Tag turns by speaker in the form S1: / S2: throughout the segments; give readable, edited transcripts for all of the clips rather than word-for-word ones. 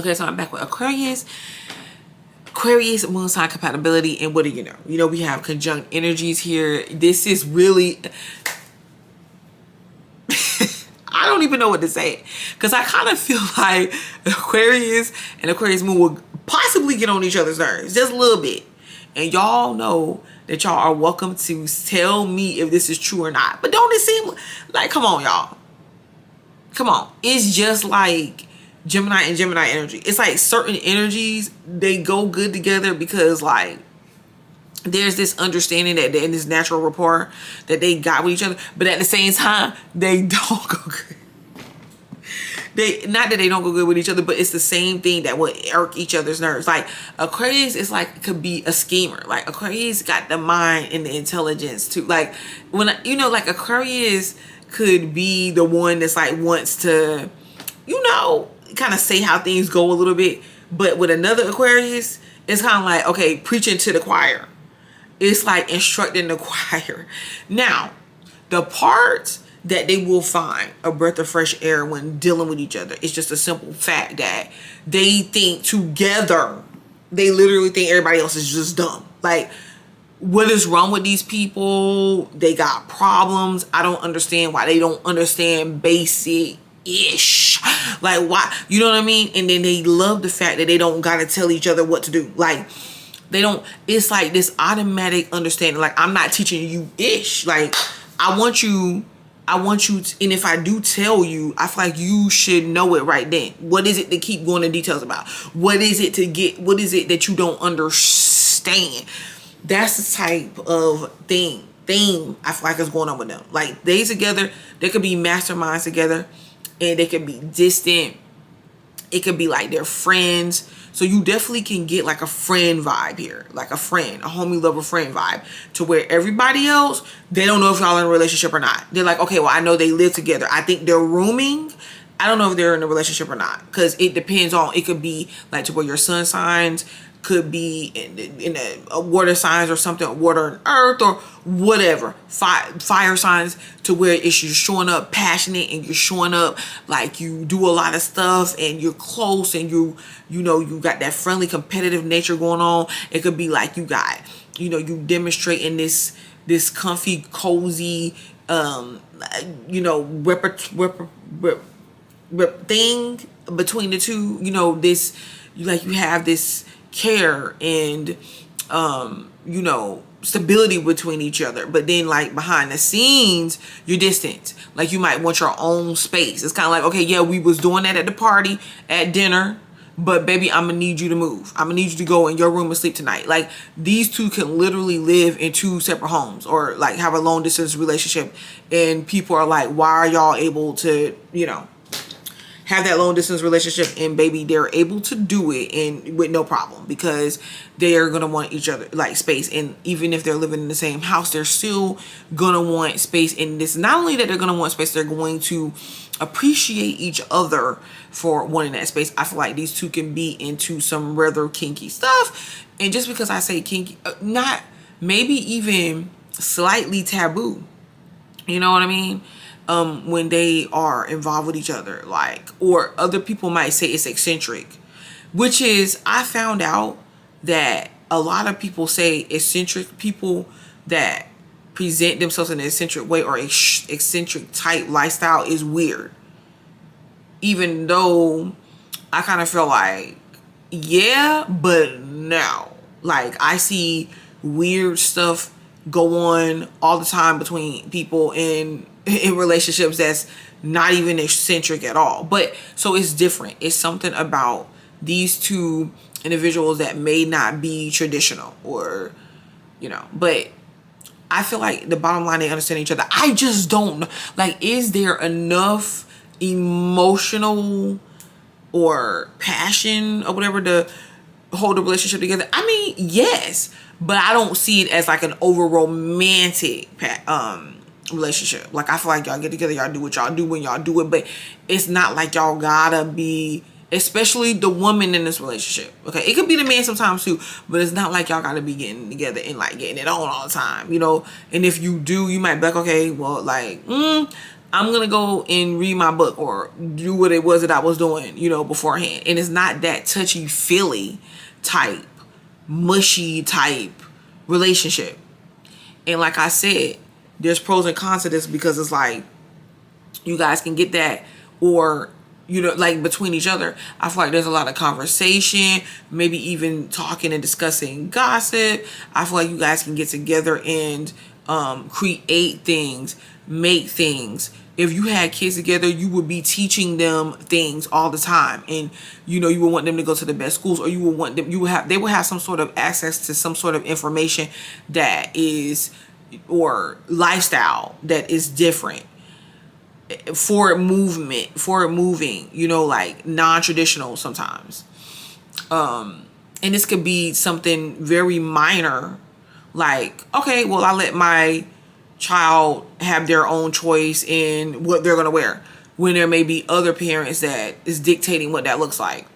S1: Okay, so I'm back with Aquarius. Aquarius, moon sign compatibility, and what do you know? You know, we have conjunct energies here. This is really... I don't even know what to say, because I kind of feel like Aquarius and Aquarius moon will possibly get on each other's nerves just a little bit. And y'all know that y'all are welcome to tell me if this is true or not. But don't it seem like, come on, y'all. Come on. It's just like Gemini and Gemini energy. It's like certain energies, they go good together because like there's this understanding that in this natural rapport that they got with each other, but at the same time they don't go good. Not that they don't go good with each other, but it's the same thing that would irk each other's nerves. Like Aquarius is like, could be a schemer. Like Aquarius got the mind and the intelligence too. Like when you know, like Aquarius could be the one that's like wants to, you know, kind of say how things go a little bit. But with another Aquarius, it's kind of like, okay, preaching to the choir. It's like instructing the choir. Now, the part that they will find a breath of fresh air when dealing with each other, it's just a simple fact that they think together. They literally think everybody else is just dumb. Like, what is wrong with these people? They got problems. I don't understand why they don't understand basic-ish. Like, why? You know what I mean? And then they love the fact that they don't gotta tell each other what to do. Like, they don't, it's like this automatic understanding. Like, I'm not teaching you ish. Like, I want you to, and if I do tell you, I feel like you should know it right then. What is it to keep going into details about? What is it that you don't understand? That's the type of theme I feel like is going on with them. Like, they together, they could be masterminds together, and they could be distant. It could be like they're friends. So you definitely can get like a friend vibe here. Like a friend, a homie lover friend vibe. To where everybody else, they don't know if y'all in a relationship or not. They're like, okay, well, I know they live together. I think they're rooming. I don't know if they're in a relationship or not. Because it depends on, it could be like to where your sun signs could be in a water signs or something, water and earth or whatever, fire signs, to where it's you're showing up passionate and you're showing up like you do a lot of stuff and you're close and you know you got that friendly competitive nature going on. It could be like you got, you know, you demonstrating this comfy cozy you know thing between the two, you know, this like you have this care and you know, stability between each other, but then like behind the scenes you're distant. Like you might want your own space. It's kind of like, okay, yeah, we was doing that at the party, at dinner, but baby, I'm gonna need you to move. I'm gonna need you to go in your room and sleep tonight. Like these two can literally live in two separate homes or like have a long distance relationship, and people are like, why are y'all able to, you know, have that long distance relationship? And baby, they're able to do it and with no problem, because they are gonna want each other like space. And even if they're living in the same house, they're still gonna want space. And this, not only that they're gonna want space, they're going to appreciate each other for wanting that space. I feel like these two can be into some rather kinky stuff. And just because I say kinky, not maybe even slightly taboo, you know what I mean? When they are involved with each other, like, or other people might say it's eccentric, which is, I found out that a lot of people say eccentric people that present themselves in an eccentric way or eccentric type lifestyle is weird. Even though I kind of feel like, yeah, but no. Like, I see weird stuff go on all the time between people in relationships that's not even eccentric at all. But so it's different. It's something about these two individuals that may not be traditional, or, you know, but I feel like the bottom line, they understand each other. I just don't know. Like, is there enough emotional or passion or whatever to hold a relationship together? I mean, yes, but I don't see it as like an over romantic relationship. Like, I feel like y'all get together, y'all do what y'all do when y'all do it, but it's not like y'all gotta be, especially the woman in this relationship. Okay, it could be the man sometimes too, but it's not like y'all gotta be getting together and like getting it on all the time, you know. And if you do, you might be like, okay, well, like, I'm going to go and read my book or do what it was that I was doing, beforehand. And it's not that touchy-feely type, mushy type relationship. And like I said, there's pros and cons to this because it's like you guys can get that, or like between each other, I feel like there's a lot of conversation, maybe even talking and discussing gossip. I feel like you guys can get together and create things, make things. If you had kids together, you would be teaching them things all the time, and you would want them to go to the best schools, or they would have some sort of access to some sort of information that is, or lifestyle that is different, forward moving, like non-traditional sometimes. And this could be something very minor, like, okay, well, I let my child have their own choice in what they're going to wear, when there may be other parents that is dictating what that looks like.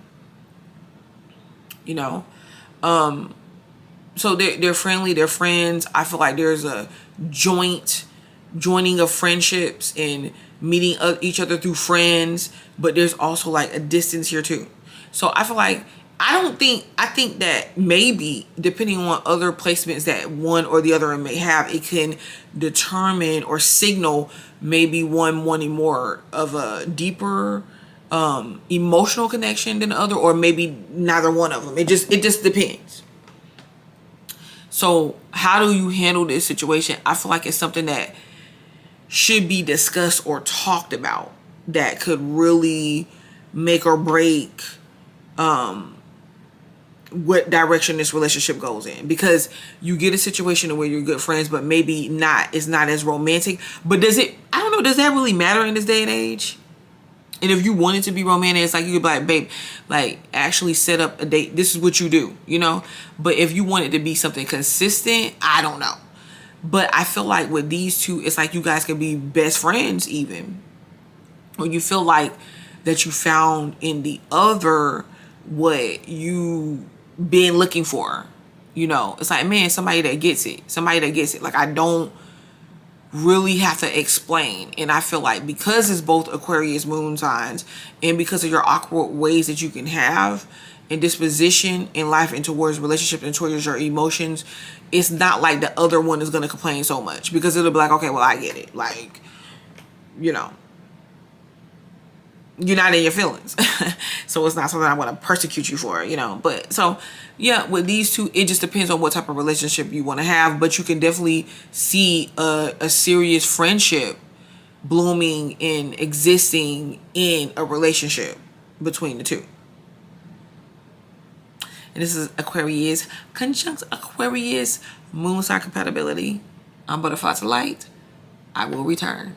S1: So they're friendly, they're friends. I feel like there's a joining of friendships and meeting each other through friends, but there's also like a distance here too. So I feel like I think that maybe depending on other placements that one or the other may have, it can determine or signal maybe one wanting more of a deeper emotional connection than the other, or maybe neither one of them. It just depends. So how do you handle this situation? I feel like it's something that should be discussed or talked about, that could really make or break what direction this relationship goes in. Because you get a situation where you're good friends, but maybe it's not as romantic. But does that really matter in this day and age? And if you wanted to be romantic, it's like you could be like, babe, like actually set up a date. This is what you do, But if you want it to be something consistent, I don't know. But I feel like with these two, it's like you guys can be best friends even. Or you feel like that you found in the other what you been looking for. It's like, man, somebody that gets it. Like, I don't really have to explain. And I feel like because it's both Aquarius moon signs, and because of your awkward ways that you can have in disposition in life and towards relationships and towards your emotions, it's not like the other one is going to complain so much, because it'll be like, okay, well, I get it. Like, you're not in your feelings. So it's not something I want to persecute you for, But so, yeah, with these two, it just depends on what type of relationship you want to have. But you can definitely see a serious friendship blooming and existing in a relationship between the two. And this is Aquarius conjunct Aquarius moon sign compatibility. I'm Butterfly to Light. I will return.